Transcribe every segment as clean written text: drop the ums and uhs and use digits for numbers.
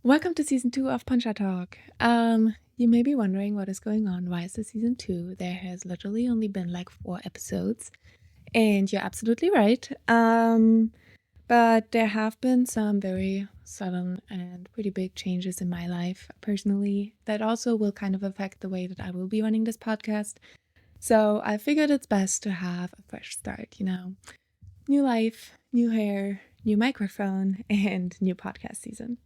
Welcome to season 2 of Poncha Talk. You may be wondering what is going on. Why is this season 2? There has literally only been like 4 episodes, and you're absolutely right. But there have been some very sudden and pretty big changes in my life personally that also will kind of affect the way that I will be running this podcast. So I figured it's best to have a fresh start, new life, new hair, new microphone, and new podcast season.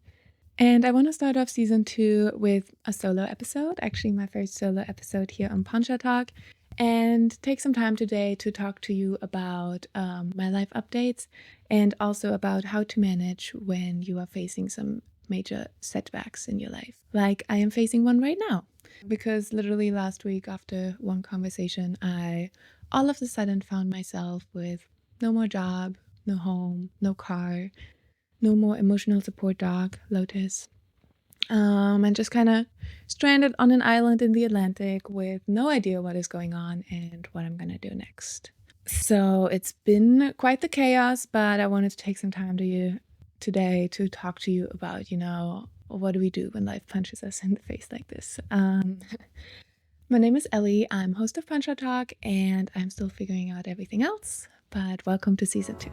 And I want to start off season 2 with a solo episode, actually my first solo episode here on Poncha Talk, and take some time today to talk to you about my life updates and also about how to manage when you are facing some major setbacks in your life. Like I am facing one right now, because literally last week after one conversation, I all of a sudden found myself with no more job, no home, no car, no more emotional support dog, Lotus, and just kind of stranded on an island in the Atlantic with no idea what is going on and what I'm gonna do next. So it's been quite the chaos, but I wanted to take some time today to talk to you about, what do we do when life punches us in the face like this? My name is Ellie. I'm host of Poncha Talk, and I'm still figuring out everything else, but welcome to season 2.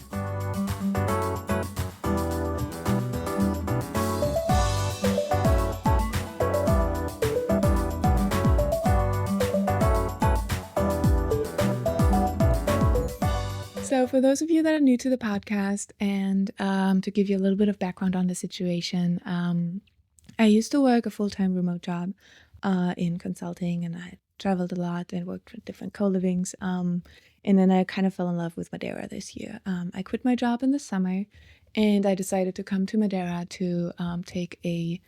So for those of you that are new to the podcast and to give you a little bit of background on the situation, I used to work a full-time remote job in consulting, and I traveled a lot and worked with different co-livings. And then I kind of fell in love with Madeira this year. I quit my job in the summer and I decided to come to Madeira to take a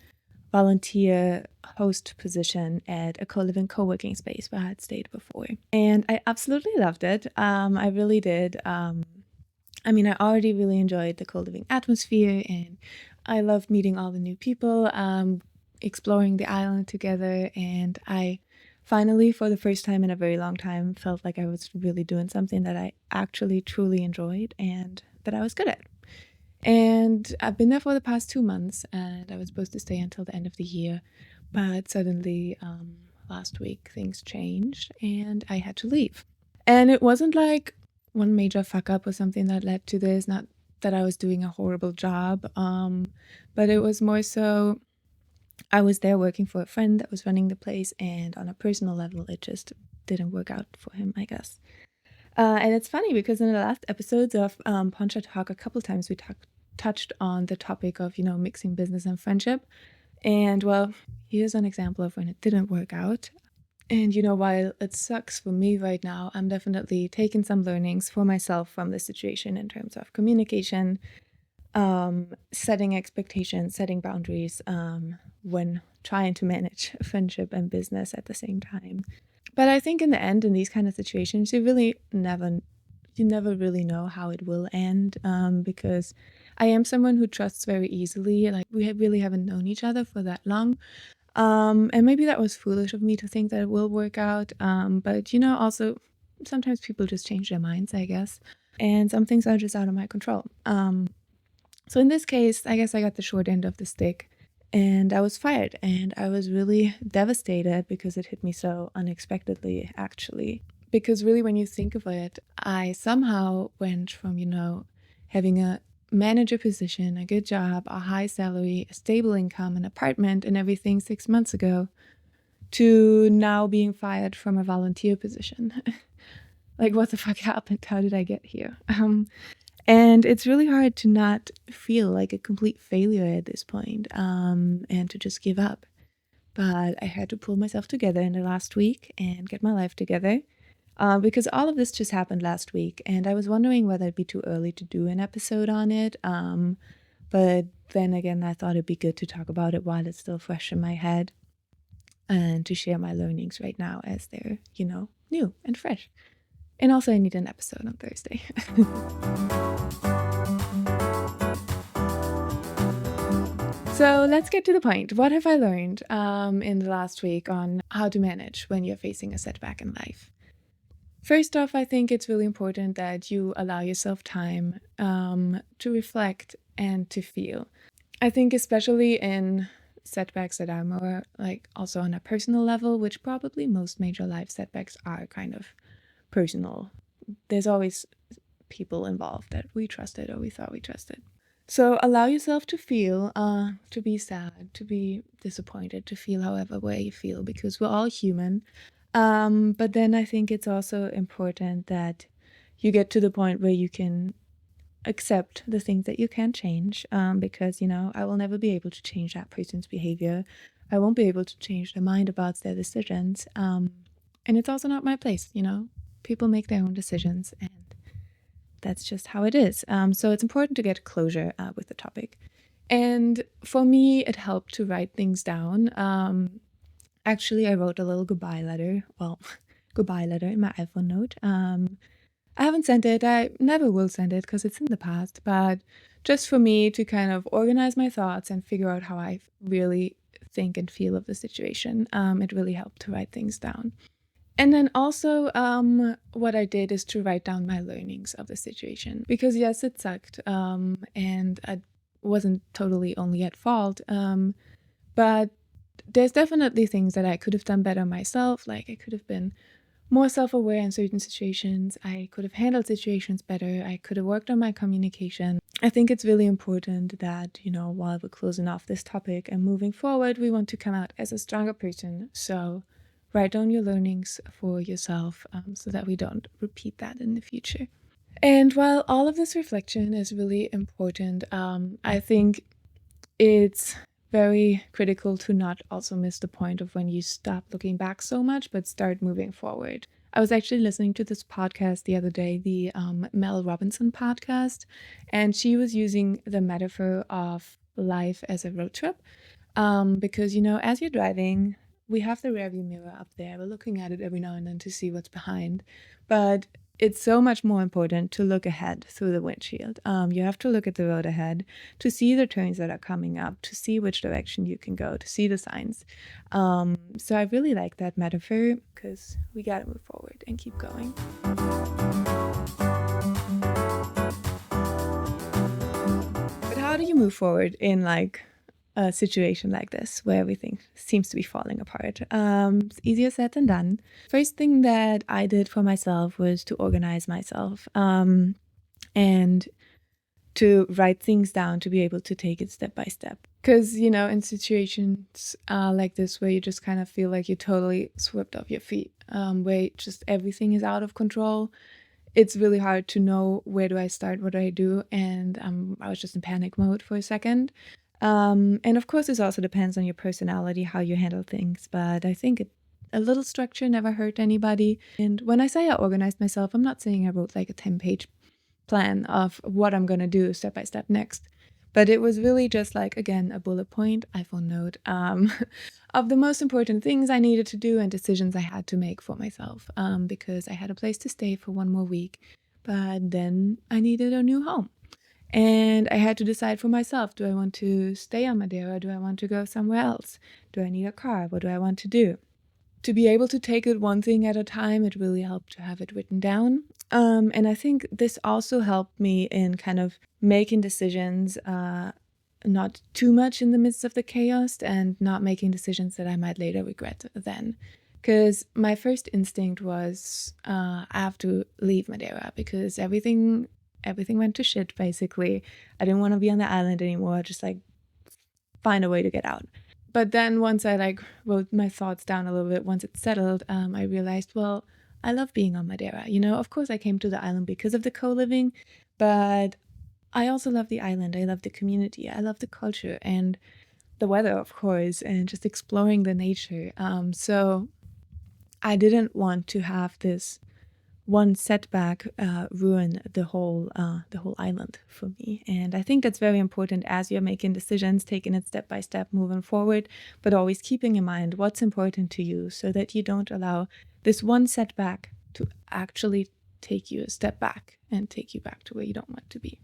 volunteer host position at a co-living co-working space where I had stayed before. And I absolutely loved it. I really did. I already really enjoyed the co-living atmosphere, and I loved meeting all the new people, exploring the island together, and I finally, for the first time in a very long time, felt like I was really doing something that I actually truly enjoyed and that I was good at. And I've been there for the past 2 months, and I was supposed to stay until the end of the year, but suddenly last week things changed and I had to leave. And it wasn't like one major fuck up or something that led to this, not that I was doing a horrible job, but it was more so I was there working for a friend that was running the place, and on a personal level it just didn't work out for him, I guess. And it's funny because in the last episodes of Poncha Talk, a couple times we touched on the topic of, mixing business and friendship. And well, here's an example of when it didn't work out. And, while it sucks for me right now, I'm definitely taking some learnings for myself from the situation in terms of communication, setting expectations, setting boundaries when trying to manage friendship and business at the same time. But I think in the end, in these kind of situations, you never really know how it will end, because I am someone who trusts very easily. Like we really haven't known each other for that long, and maybe that was foolish of me to think that it will work out. But also sometimes people just change their minds, I guess, and some things are just out of my control. So in this case, I guess I got the short end of the stick. And I was fired, and I was really devastated because it hit me so unexpectedly, actually. Because really, when you think of it, I somehow went from, having a manager position, a good job, a high salary, a stable income, an apartment, and everything 6 months ago, to now being fired from a volunteer position. Like, what the fuck happened? How did I get here? And it's really hard to not feel like a complete failure at this point, and to just give up. But I had to pull myself together in the last week and get my life together, because all of this just happened last week. And I was wondering whether it'd be too early to do an episode on it. But then again, I thought it'd be good to talk about it while it's still fresh in my head and to share my learnings right now as they're, new and fresh. And also I need an episode on Thursday. So let's get to the point. What have I learned in the last week on how to manage when you're facing a setback in life? First off, I think it's really important that you allow yourself time to reflect and to feel. I think especially in setbacks that are more like also on a personal level, which probably most major life setbacks are kind of personal. There's always people involved that we trusted or we thought we trusted. So allow yourself to feel, to be sad, to be disappointed, to feel however way you feel, because we're all human. But then I think it's also important that you get to the point where you can accept the things that you can change, because, I will never be able to change that person's behavior. I won't be able to change their mind about their decisions. And it's also not my place, People make their own decisions, and that's just how it is. So it's important to get closure with the topic. And for me, it helped to write things down. Actually, I wrote a little goodbye letter. Well, goodbye letter in my iPhone note. I haven't sent it. I never will send it because it's in the past. But just for me to kind of organize my thoughts and figure out how I really think and feel of the situation, it really helped to write things down. And then also, what I did is to write down my learnings of the situation. Because yes, it sucked, and I wasn't totally only at fault, but there's definitely things that I could have done better myself. Like I could have been more self-aware in certain situations. I could have handled situations better. I could have worked on my communication. I think it's really important that, while we're closing off this topic and moving forward, we want to come out as a stronger person. So write down your learnings for yourself, so that we don't repeat that in the future. And while all of this reflection is really important, I think it's very critical to not also miss the point of when you stop looking back so much, but start moving forward. I was actually listening to this podcast the other day, the Mel Robinson podcast, and she was using the metaphor of life as a road trip, because, as you're driving, we have the rearview mirror up there. We're looking at it every now and then to see what's behind. But it's so much more important to look ahead through the windshield. You have to look at the road ahead to see the turns that are coming up, to see which direction you can go, to see the signs. So I really like that metaphor because we got to move forward and keep going. But how do you move forward in a situation like this where everything seems to be falling apart? It's easier said than done. First thing that I did for myself was to organize myself, and to write things down to be able to take it step by step. Because, in situations like this where you just kind of feel like you're totally swept off your feet, where just everything is out of control, it's really hard to know where do I start, what do I do, and I was just in panic mode for a second. And of course, this also depends on your personality, how you handle things. But I think a little structure never hurt anybody. And when I say I organized myself, I'm not saying I wrote like a 10-page plan of what I'm going to do step by step next. But it was really just like, again, a bullet point, iPhone note, of the most important things I needed to do and decisions I had to make for myself, because I had a place to stay for one more week. But then I needed a new home. And I had to decide for myself, do I want to stay on Madeira? Do I want to go somewhere else? Do I need a car? What do I want to do? To be able to take it one thing at a time, it really helped to have it written down. And I think this also helped me in kind of making decisions, not too much in the midst of the chaos, and not making decisions that I might later regret then. Because my first instinct was, I have to leave Madeira because everything went to shit, basically. I didn't want to be on the island anymore, just find a way to get out. But then once I wrote my thoughts down a little bit, once it settled, I realized, well, I love being on Madeira. Of course I came to the island because of the co-living, but I also love the island. I love the community. I love the culture and the weather, of course, and just exploring the nature. So I didn't want to have this one setback ruin the whole island for me. And I think that's very important as you're making decisions, taking it step by step, moving forward, but always keeping in mind what's important to you so that you don't allow this one setback to actually take you a step back and take you back to where you don't want to be.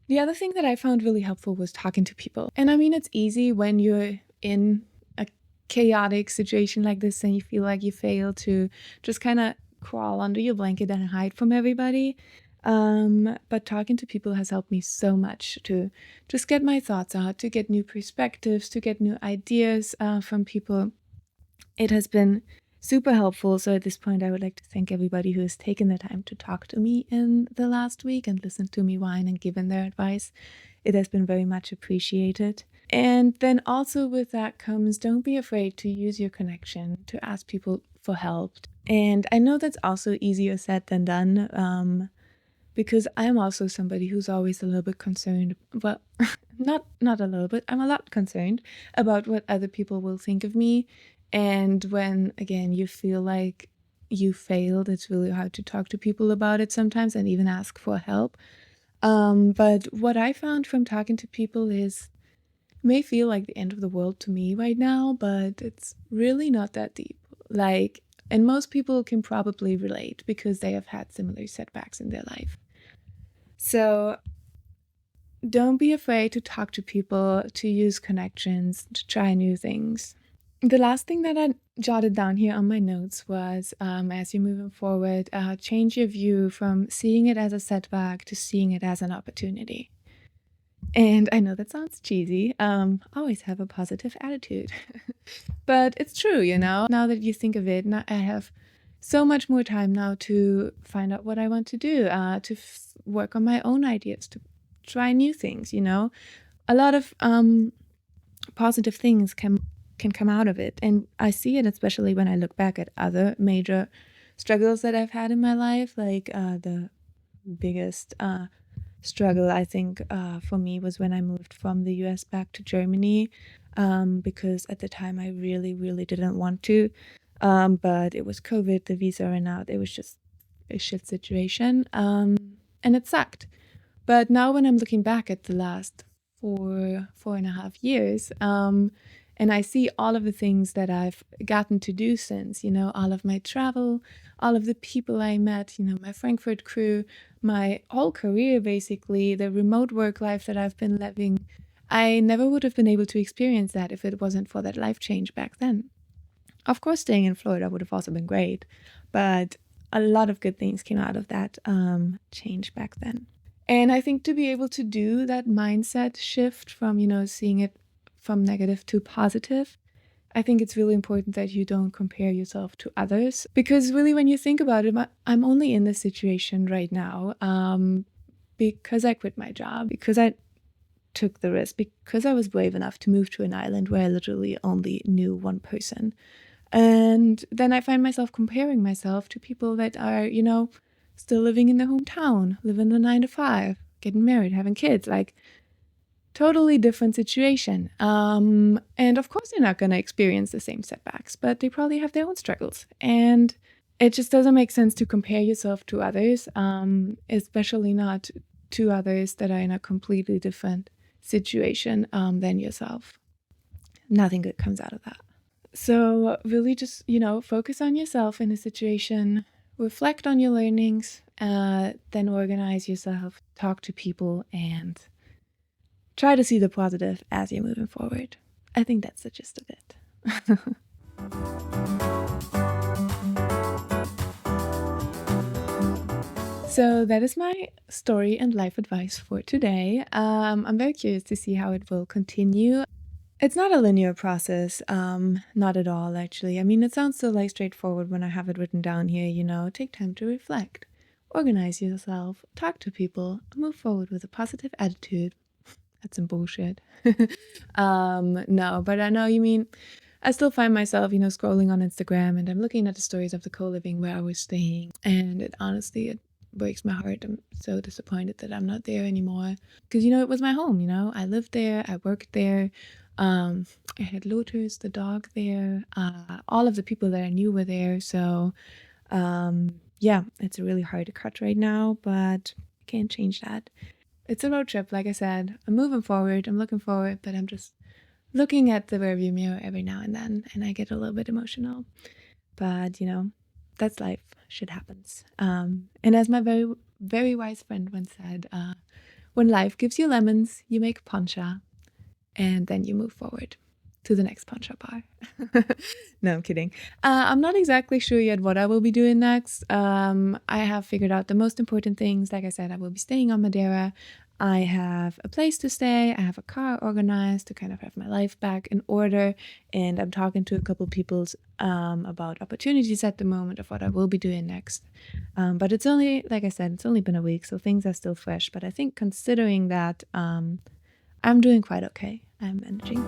The other thing that I found really helpful was talking to people. And I mean, it's easy when you're in a chaotic situation like this and you feel like you fail to just kind of crawl under your blanket and hide from everybody. But talking to people has helped me so much to just get my thoughts out, to get new perspectives, to get new ideas from people. It has been super helpful. So at this point, I would like to thank everybody who has taken the time to talk to me in the last week and listened to me whine and given their advice. It has been very much appreciated. And then also with that comes, don't be afraid to use your connection to ask people for help. And I know that's also easier said than done, because I'm also somebody who's always a little bit concerned. Well, not a little bit. I'm a lot concerned about what other people will think of me. And when, again, you feel like you failed, it's really hard to talk to people about it sometimes and even ask for help. But what I found from talking to people is, may feel like the end of the world to me right now, but it's really not that deep. Like, and most people can probably relate because they have had similar setbacks in their life. So don't be afraid to talk to people, to use connections, to try new things. The last thing that I jotted down here on my notes was, as you're moving forward, change your view from seeing it as a setback to seeing it as an opportunity. And I know that sounds cheesy. Always have a positive attitude. But it's true, now that you think of it, I have so much more time now to find out what I want to do, to work on my own ideas, to try new things, A lot of positive things can come out of it. And I see it especially when I look back at other major struggles that I've had in my life, like the biggest struggle, I think, for me was when I moved from the US back to Germany, because at the time I really, really didn't want to. But it was COVID, the visa ran out. It was just a shit situation. And it sucked. But now when I'm looking back at the last 4.5 years, and I see all of the things that I've gotten to do since, all of my travel, all of the people I met, my Frankfurt crew, my whole career, basically, the remote work life that I've been living. I never would have been able to experience that if it wasn't for that life change back then. Of course, staying in Florida would have also been great, but a lot of good things came out of that change back then. And I think to be able to do that mindset shift from, seeing it from negative to positive, I think it's really important that you don't compare yourself to others. Because really, when you think about it, I'm only in this situation right now because I quit my job, because I took the risk, because I was brave enough to move to an island where I literally only knew one person. And then I find myself comparing myself to people that are, still living in their hometown, living the 9 to 5, getting married, having kids, like totally different situation. And of course, they're not going to experience the same setbacks, but they probably have their own struggles. And it just doesn't make sense to compare yourself to others, especially not to others that are in a completely different situation than yourself. Nothing good comes out of that. So really just, focus on yourself in a situation, reflect on your learnings, then organize yourself, talk to people, and try to see the positive as you're moving forward. I think that's the gist of it. So that is my story and life advice for today. I'm very curious to see how it will continue. It's not a linear process, not at all, actually. I mean, it sounds so straightforward when I have it written down here, take time to reflect, organize yourself, talk to people, move forward with a positive attitude. That's some bullshit. No, but I know you mean. I still find myself, scrolling on Instagram and I'm looking at the stories of the co-living where I was staying. And it breaks my heart. I'm so disappointed that I'm not there anymore. Because, it was my home, I lived there, I worked there. I had Lotus, the dog, there. All of the people that I knew were there. So, it's really hard to cut right now, but I can't change that. It's a road trip, like I said. I'm moving forward, I'm looking forward, but I'm just looking at the rearview mirror every now and then, and I get a little bit emotional. But, that's life. Shit happens. And as my very, very wise friend once said, when life gives you lemons, you make poncha, and then you move forward. to the next Poncha bar. No, I'm kidding. I'm not exactly sure yet what I will be doing next. I have figured out the most important things. Like I said, I will be staying on Madeira. I have a place to stay. I have a car organized to kind of have my life back in order. And I'm talking to a couple people about opportunities at the moment of what I will be doing next. But it's only, like I said, it's only been a week, so things are still fresh. But I think considering that, I'm doing quite okay. I'm managing.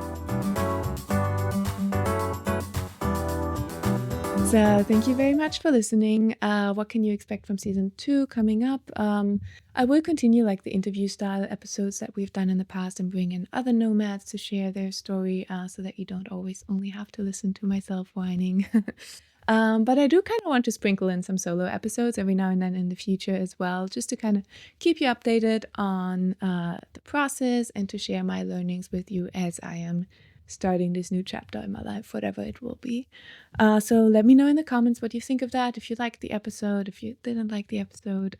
So thank you very much for listening. What can you expect from season 2 coming up? I will continue like the interview style episodes that we've done in the past and bring in other nomads to share their story so that you don't always only have to listen to myself whining. But I do kind of want to sprinkle in some solo episodes every now and then in the future as well, just to kind of keep you updated on the process and to share my learnings with you as I am starting this new chapter in my life, whatever it will be. So let me know in the comments what you think of that, if you liked the episode, if you didn't like the episode,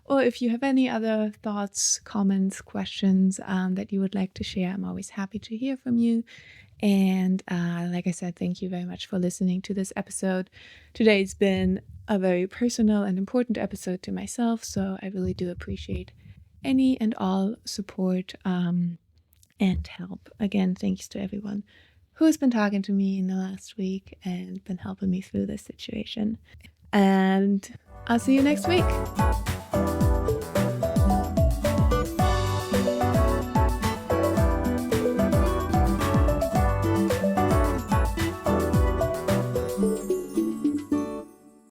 or if you have any other thoughts, comments, questions that you would like to share. I'm always happy to hear from you. And like I said, thank you very much for listening to this episode. Today's been a very personal and important episode to myself, so I really do appreciate any and all support and help. Again, thanks to everyone who has been talking to me in the last week and been helping me through this situation. And I'll see you next week.